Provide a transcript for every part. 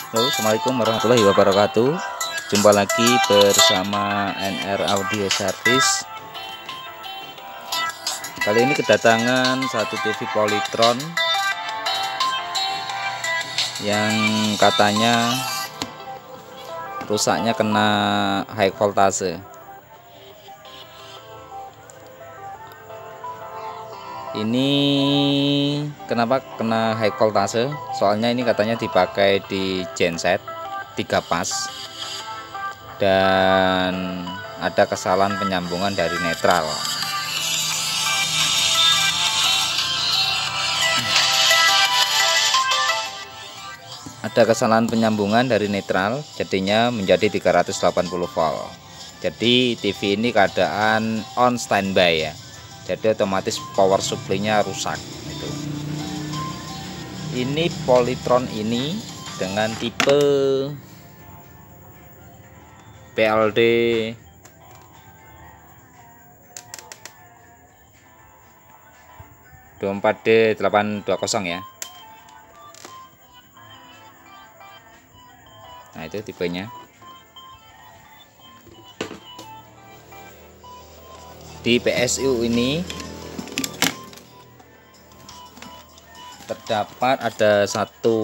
Halo, assalamualaikum warahmatullahi wabarakatuh. Jumpa lagi bersama NR Audio Service. Kali ini kedatangan satu TV Polytron yang katanya rusaknya kena high voltage. Ini kenapa kena high voltage? Soalnya ini katanya dipakai di genset 3 pas dan ada kesalahan penyambungan dari netral. Ada kesalahan penyambungan dari netral, jadinya menjadi 380 volt. Jadi TV ini keadaan on standby ya. Jadi otomatis power supply-nya rusak itu. Ini Polytron ini dengan tipe PLD D820 ya. Nah, itu tipenya. Di PSU ini terdapat ada satu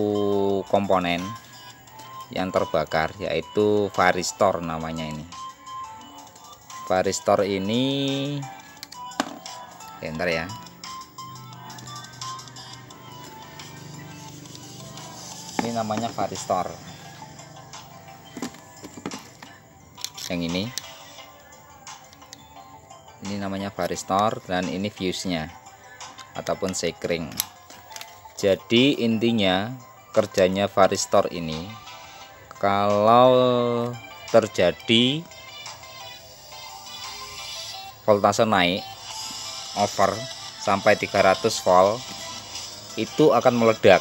komponen yang terbakar, yaitu varistor namanya ini. Varistor ini bentar ya. Ini namanya varistor. Yang ini namanya varistor dan ini fuse-nya ataupun sekring. Jadi intinya kerjanya varistor ini kalau terjadi voltase naik over sampai 300 volt itu akan meledak,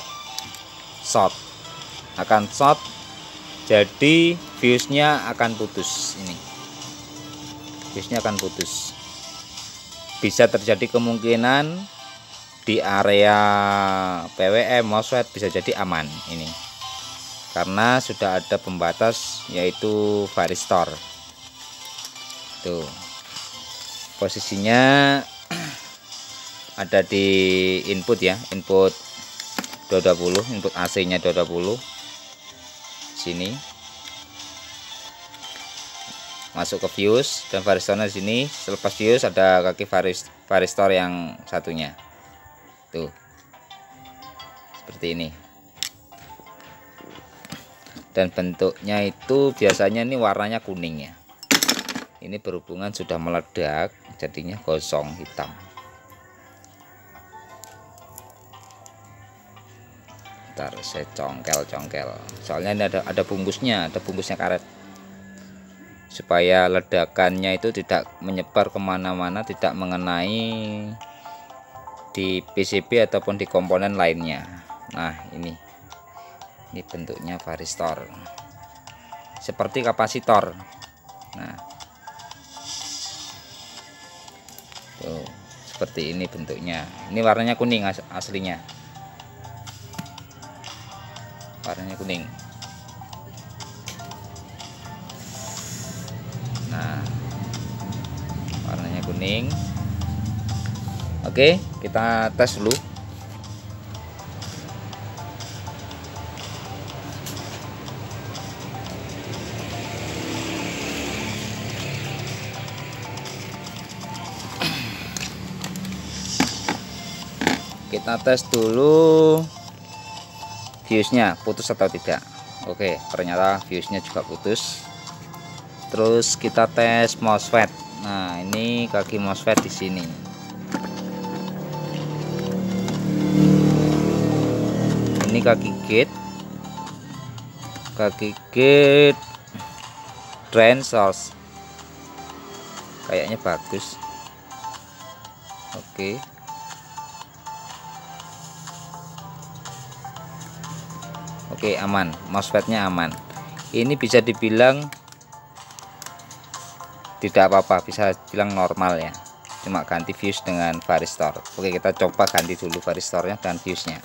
akan short, jadi fuse-nya akan putus. Ini fuse-nya akan putus. Bisa terjadi kemungkinan di area PWM MOSFET bisa jadi aman ini, karena sudah ada pembatas yaitu varistor. Tuh posisinya ada di input ya, input 220, input AC nya 220 sini, masuk ke fuse dan varistornya di sini. Selepas fuse ada kaki varistor yang satunya tuh seperti ini, dan bentuknya itu biasanya ini warnanya kuning ya. Ini berhubungan sudah meledak jadinya gosong hitam. Ntar saya congkel soalnya ini ada bungkusnya, karet, supaya ledakannya itu tidak menyebar kemana-mana, tidak mengenai di PCB ataupun di komponen lainnya. Nah, ini bentuknya varistor seperti kapasitor. Nah, tuh seperti ini bentuknya. Ini warnanya kuning aslinya, warnanya kuning. Nah, warnanya kuning. Oke, kita tes dulu. Kita tes dulu fuse-nya putus atau tidak. Oke, ternyata fuse-nya juga putus. Terus kita tes MOSFET. Nah, ini kaki MOSFET di sini. Ini kaki gate drain source, kayaknya bagus. Oke, aman, MOSFET-nya aman. Ini bisa dibilang tidak apa-apa, bisa bilang normal ya, cuma ganti fuse dengan varistor. Oke, kita coba ganti dulu varistornya dan fuse-nya.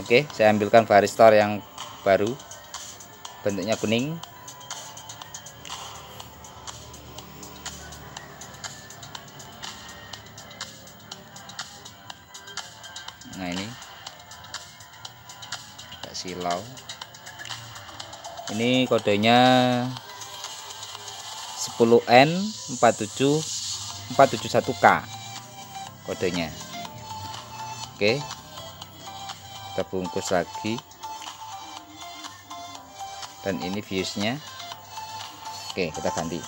Oke, saya ambilkan varistor yang baru, bentuknya kuning. Nah, ini agak silau. Ini kodenya 10N47471K kodenya. Oke, kita bungkus lagi, dan ini fuse-nya. Oke, kita ganti.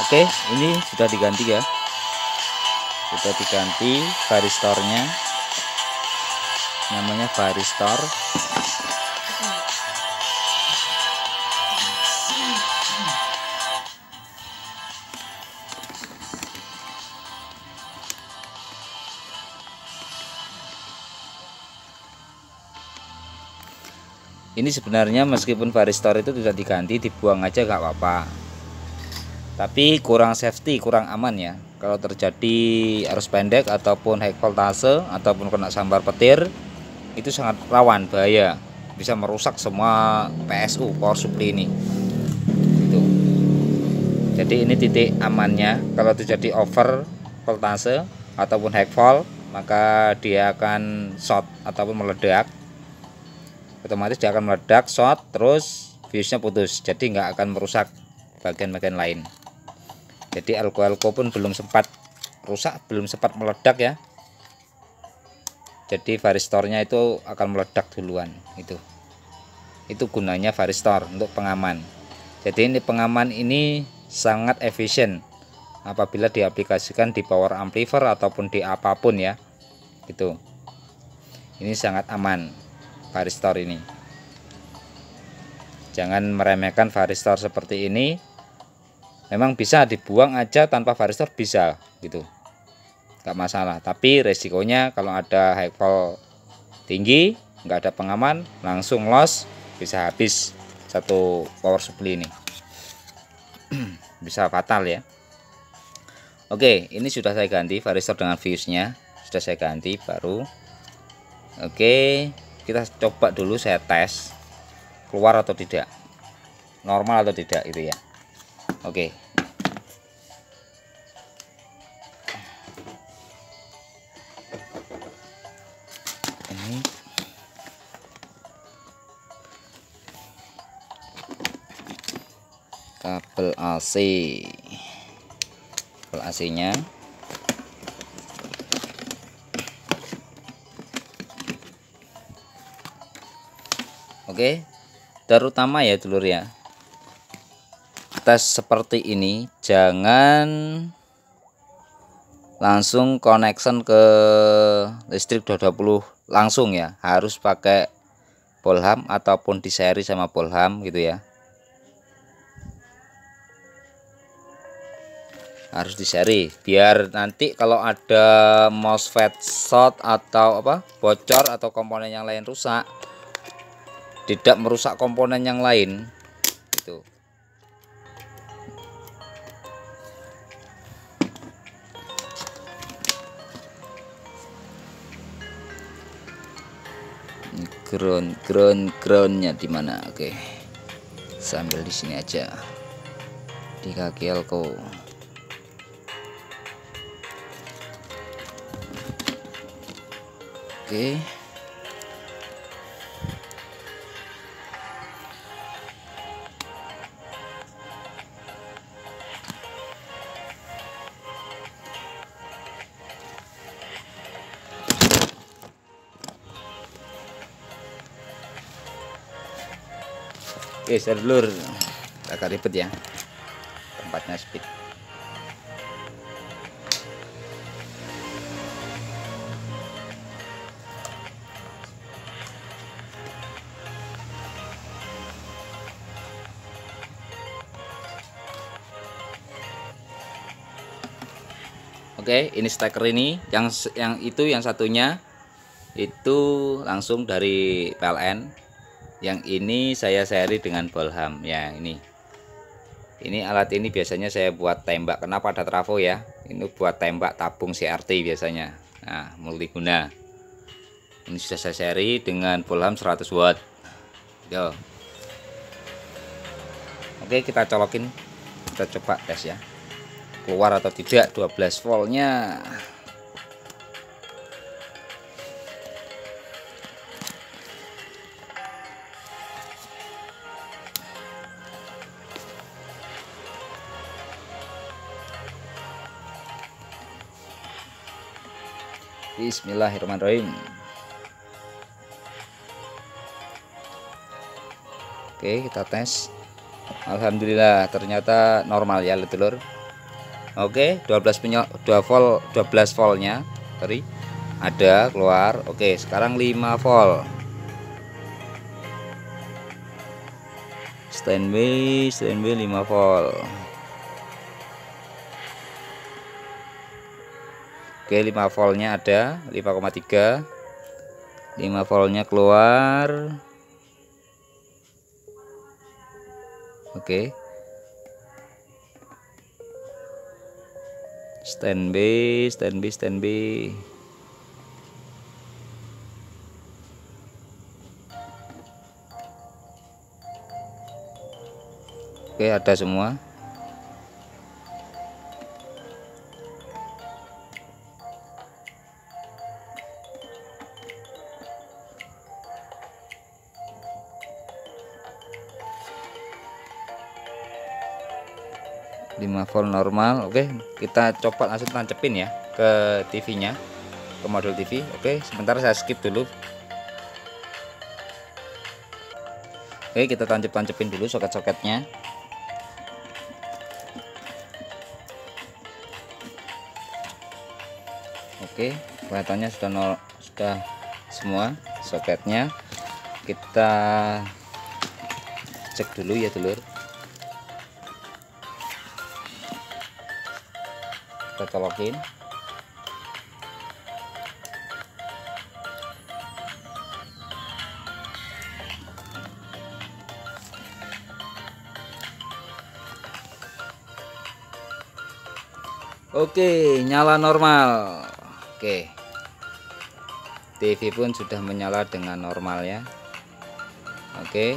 Oke, ini sudah diganti ya, sudah diganti varistornya, namanya varistor. Ini sebenarnya meskipun varistor itu tidak diganti, dibuang aja nggak apa-apa, tapi kurang safety, kurang aman ya. Kalau terjadi arus pendek ataupun high voltase ataupun kena sambar petir, itu sangat rawan, bahaya, bisa merusak semua PSU, power supply ini. Itu. Jadi ini titik amannya. Kalau terjadi over voltase ataupun high volt, maka dia akan short ataupun meledak. Otomatis dia akan meledak, short, terus fuse-nya putus. Jadi nggak akan merusak bagian-bagian lain. Jadi alko pun belum sempat rusak, belum sempat meledak ya. Jadi varistornya itu akan meledak duluan. Itu gunanya varistor untuk pengaman. Jadi ini pengaman ini sangat efisien apabila diaplikasikan di power amplifier ataupun di apapun ya. Ini sangat aman varistor ini. Jangan meremehkan varistor seperti ini. Memang bisa dibuang aja tanpa varistor, bisa gitu, nggak masalah. Tapi resikonya kalau ada high volt tinggi, nggak ada pengaman, langsung loss, bisa habis satu power supply ini. Bisa fatal ya. Oke, ini sudah saya ganti varistor dengan fuse-nya, sudah saya ganti baru. Oke, kita coba dulu, saya tes keluar atau tidak, normal atau tidak itu ya. Oke. Ini kabel AC. Kabel AC-nya. Oke. Terutama ya dulur ya, tes seperti ini jangan langsung connection ke listrik 220 langsung ya, harus pakai polham ataupun di seri sama polham gitu ya, harus di seri biar nanti kalau ada MOSFET short atau bocor atau komponen yang lain rusak, tidak merusak komponen yang lain gitu. groundnya di mana? Oke, sambil di sini aja di kaki elko. Oke, sedulur, agak ribet ya tempatnya speed. Oke, ini steker ini yang satunya itu langsung dari PLN. Yang ini saya seri dengan Bolham ya. Ini alat ini biasanya saya buat tembak. Kenapa ada trafo ya? Ini buat tembak tabung CRT biasanya. Nah, multiguna. Ini sudah saya seri dengan Bolham 100 watt. Yo. Oke, kita colokin. Kita coba tes ya. Keluar atau tidak 12 voltnya. Bismillahirrahmanirrahim. Oke, kita tes. Alhamdulillah ternyata normal ya, lur. Oke, 12 voltnya tadi ada keluar. Oke, sekarang 5 volt. Standby 5 volt. Oke, 5 voltnya ada 5,3. 5 voltnya keluar. Oke. Standby. Oke, ada semua. Lima volt normal. Oke, kita coba langsung tancepin ya ke TV-nya, ke modul TV. Oke, sebentar saya skip dulu. Oke, kita tancepin dulu soket-soketnya. Oke, kelihatannya sudah semua soketnya. Kita cek dulu ya, dulur. Kita colokin. Oke, nyala normal. Oke, TV pun sudah menyala dengan normal ya. Oke,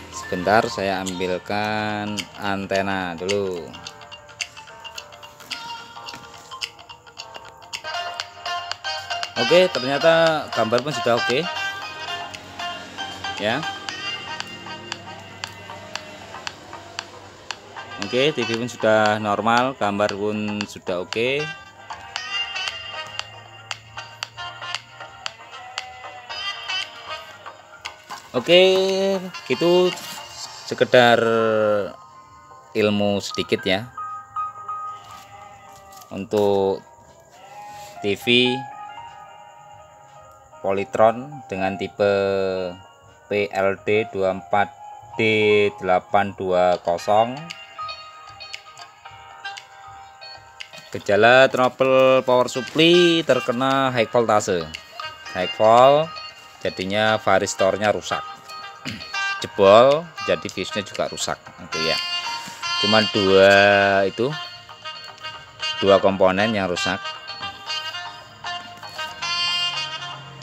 sebentar saya ambilkan antena dulu. Oke, ternyata gambar pun sudah oke ya. Oke, TV pun sudah normal, gambar pun sudah oke. Oke, itu sekedar ilmu sedikit ya untuk TV Polytron dengan tipe PLD 24D820. Gejala trouble power supply terkena high voltase, high volt, jadinya varistornya rusak, jebol, jadi fuse-nya juga rusak. Oke ya, cuman dua komponen yang rusak.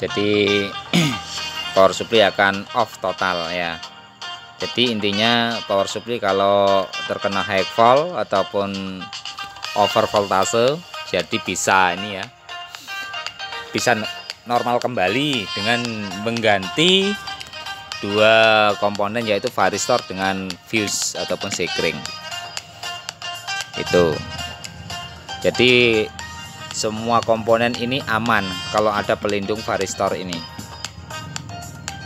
Jadi power supply akan off total ya. Jadi intinya power supply kalau terkena high volt ataupun over voltase, jadi bisa ini ya, bisa normal kembali dengan mengganti dua komponen, yaitu varistor dengan fuse ataupun sekring itu. Jadi semua komponen ini aman kalau ada pelindung varistor ini,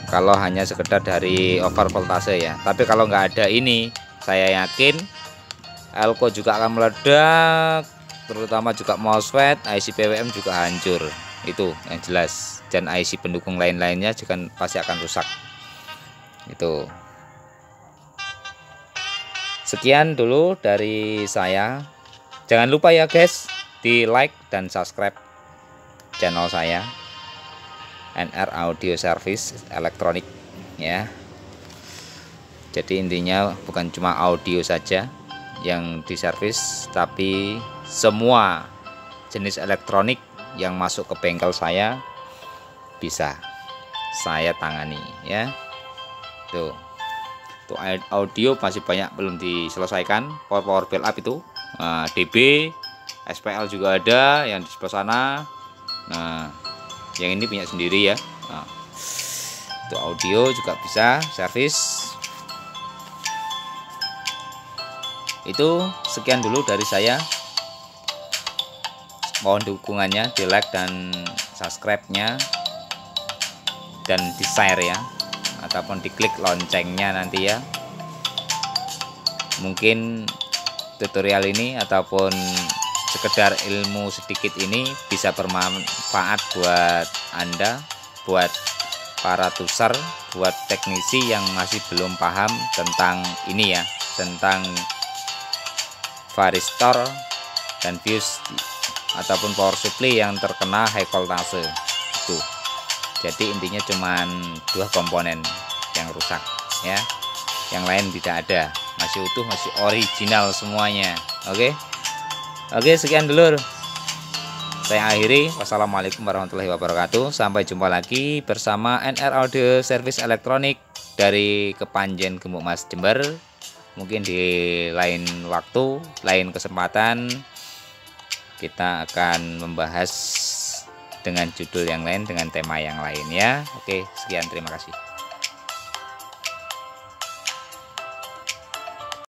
kalau hanya sekedar dari over voltase ya. Tapi kalau nggak ada ini, saya yakin elko juga akan meledak, terutama juga MOSFET, IC PWM juga hancur, itu yang jelas. Dan IC pendukung lain-lainnya juga pasti akan rusak itu. Sekian dulu dari saya. Jangan lupa ya guys, di like dan subscribe channel saya, NR Audio Service Elektronik ya. Jadi intinya bukan cuma audio saja yang diservis, tapi semua jenis elektronik yang masuk ke bengkel saya bisa saya tangani ya. Tuh audio masih banyak belum diselesaikan, power bell up itu DB, SPL juga ada yang di sebelah sana. Nah, yang ini punya sendiri ya. Nah, itu audio juga bisa servis. Itu sekian dulu dari saya. Mohon dukungannya, di like dan subscribe-nya, dan di share ya, ataupun diklik loncengnya nanti ya. Mungkin tutorial ini ataupun sekedar ilmu sedikit ini bisa bermanfaat buat Anda, buat para tuser, buat teknisi yang masih belum paham tentang ini ya, tentang varistor dan fuse ataupun power supply yang terkena high voltase itu. Jadi intinya cuman dua komponen yang rusak ya, yang lain tidak ada, masih utuh, masih original semuanya. Oke, sekian dulu saya akhiri. Wassalamualaikum warahmatullahi wabarakatuh. Sampai jumpa lagi bersama NR Audio Service Elektronik dari Kepanjen Gembok Mas Jember. Mungkin di lain waktu, lain kesempatan kita akan membahas dengan judul yang lain, dengan tema yang lain ya. Oke, sekian, terima kasih.